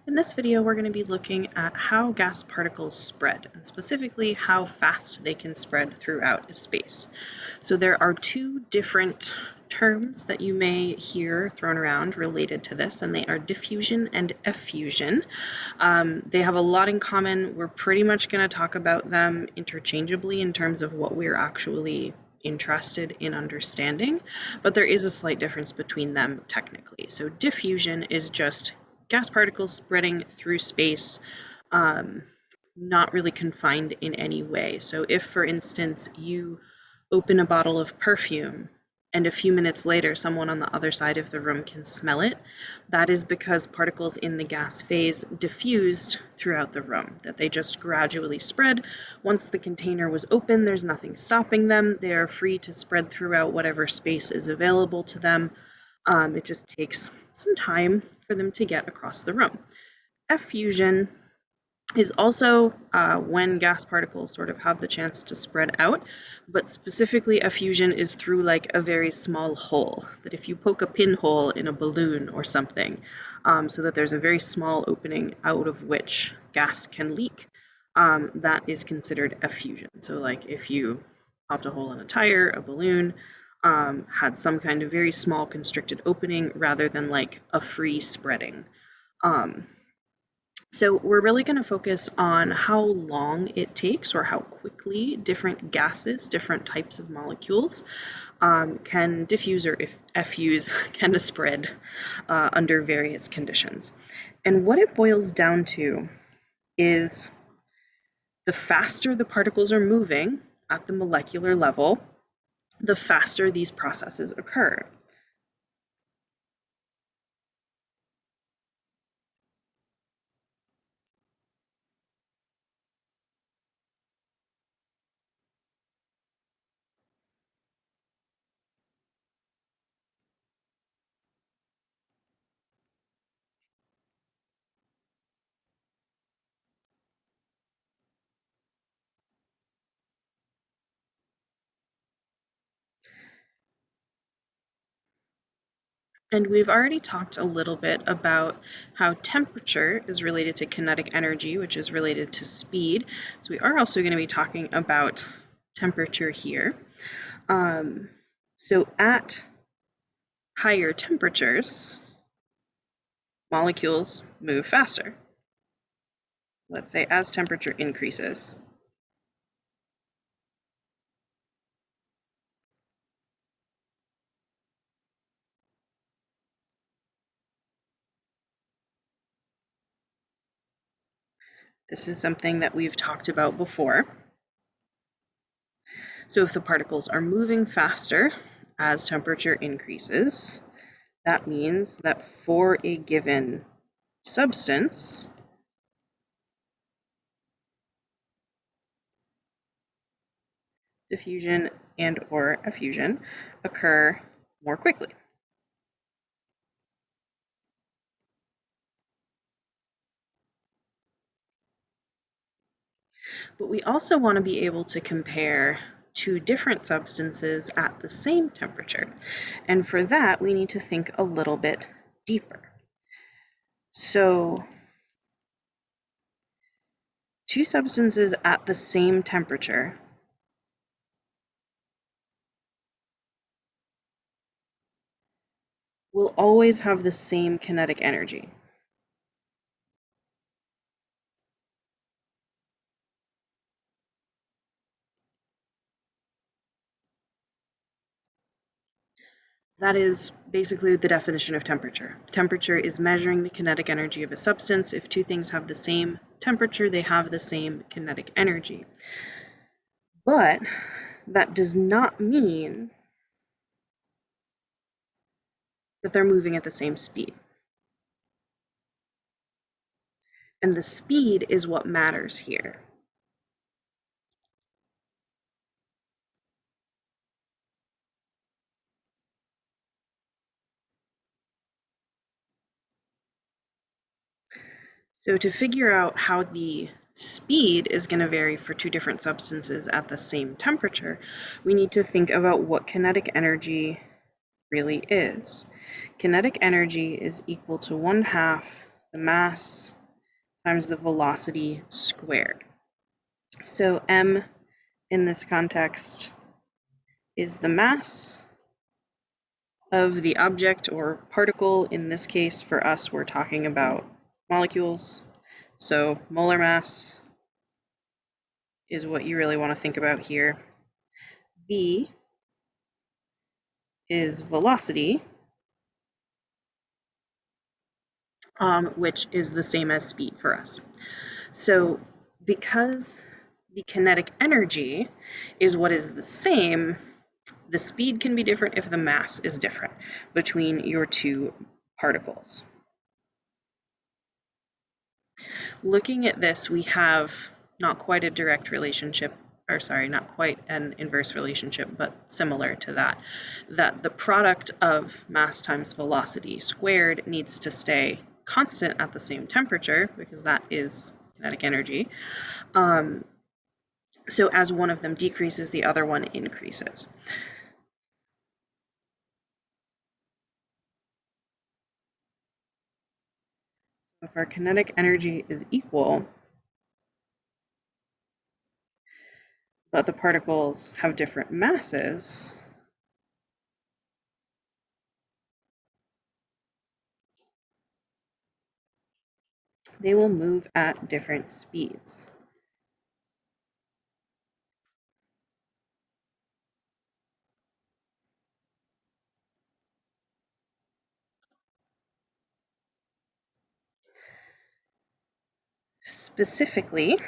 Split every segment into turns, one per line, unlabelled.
In this video, we're going to be looking at how gas particles spread, and specifically how fast they can spread throughout a space. So there are two different terms that you may hear thrown around related to this, and they are diffusion and effusion. They have a lot in common. We're pretty much going to talk about them interchangeably in terms of what we're actually interested in understanding, but there is a slight difference between them technically. So diffusion is just gas particles spreading through space, not really confined in any way. So if, for instance, you open a bottle of perfume and a few minutes later someone on the other side of the room can smell it, that is because particles in the gas phase diffused throughout the room, that they just gradually spread. Once the container was open, there's nothing stopping them. They are free to spread throughout whatever space is available to them. It just takes some time for them to get across the room. Effusion is also when gas particles sort of have the chance to spread out, but specifically effusion is through like a very small hole, that if you poke a pinhole in a balloon or something, so that there's a very small opening out of which gas can leak, that is considered effusion. So like if you popped a hole in a tire, a balloon, had some kind of very small constricted opening rather than like a free spreading. So we're really going to focus on how long it takes or how quickly different gases, different types of molecules can diffuse or effuse, can spread under various conditions. And what it boils down to is the faster the particles are moving at the molecular level, the faster these processes occur. And we've already talked a little bit about how temperature is related to kinetic energy, which is related to speed. So we are also going to be talking about temperature here. So at higher temperatures, molecules move faster. Let's say as temperature increases. This is something that we've talked about before. So if the particles are moving faster as temperature increases, that means that for a given substance, diffusion and or effusion occur more quickly. But we also want to be able to compare two different substances at the same temperature. And for that, we need to think a little bit deeper. So two substances at the same temperature will always have the same kinetic energy. That is basically the definition of temperature. Temperature is measuring the kinetic energy of a substance. If two things have the same temperature, they have the same kinetic energy. But that does not mean that they're moving at the same speed. And the speed is what matters here. So to figure out how the speed is going to vary for two different substances at the same temperature, we need to think about what kinetic energy really is. Kinetic energy is equal to 1/2 the mass times the velocity squared. So m in this context is the mass of the object or particle. In this case, for us, we're talking about molecules. So molar mass is what you really want to think about here. V is velocity, which is the same as speed for us. So because the kinetic energy is what is the same, the speed can be different if the mass is different between your two particles. Looking at this, we have not quite a direct relationship, or sorry, not quite an inverse relationship, but similar to that, that the product of mass times velocity squared needs to stay constant at the same temperature, because that is kinetic energy. So as one of them decreases, the other one increases. If our kinetic energy is equal, but the particles have different masses, they will move at different speeds. Specifically,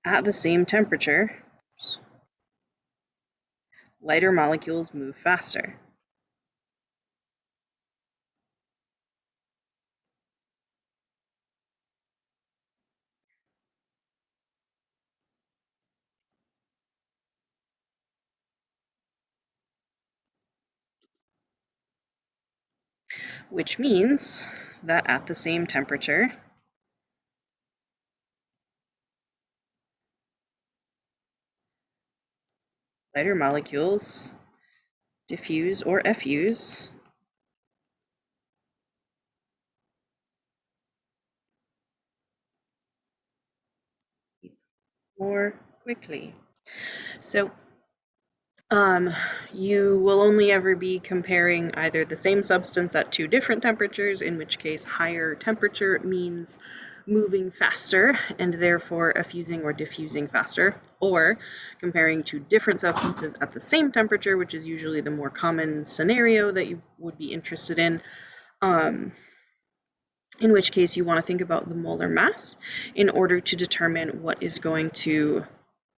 at the same temperature, lighter molecules move faster. Which means that at the same temperature, lighter molecules diffuse or effuse more quickly. So you will only ever be comparing either the same substance at two different temperatures, in which case higher temperature means moving faster and therefore effusing or diffusing faster, or comparing two different substances at the same temperature, which is usually the more common scenario that you would be interested in which case you want to think about the molar mass in order to determine what is going to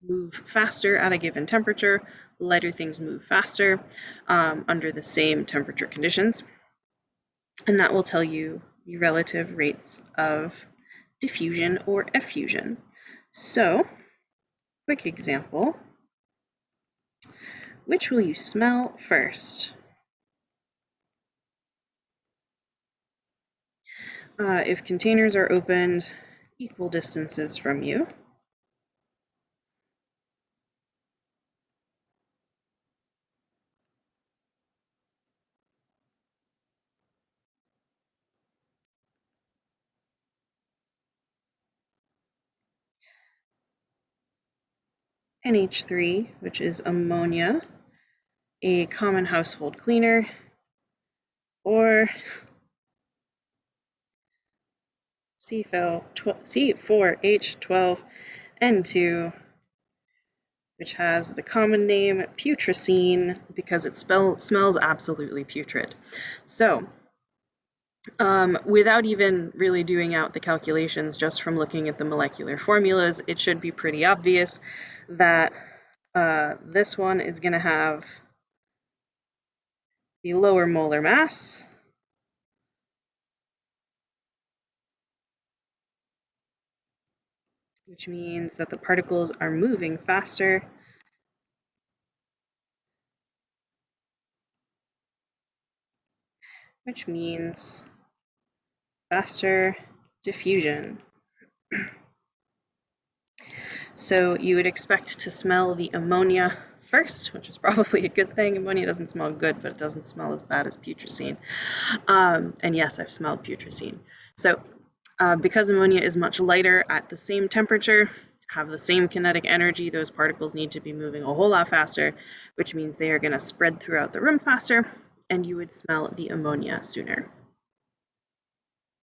move faster at a given temperature. Lighter things move faster under the same temperature conditions. And that will tell you the relative rates of diffusion or effusion. So, quick example. Which will you smell first? If containers are opened equal distances from you, NH3, which is ammonia, a common household cleaner, or C4H12N2, which has the common name putrescine because it smells absolutely putrid. So, without even really doing out the calculations, just from looking at the molecular formulas, it should be pretty obvious that this one is going to have the lower molar mass, which means that the particles are moving faster, which means faster diffusion. So you would expect to smell the ammonia first, which is probably a good thing. Ammonia doesn't smell good, but it doesn't smell as bad as putrescine. And yes, I've smelled putrescine. So because ammonia is much lighter at the same temperature, have the same kinetic energy, those particles need to be moving a whole lot faster, which means they are going to spread throughout the room faster, and you would smell the ammonia sooner.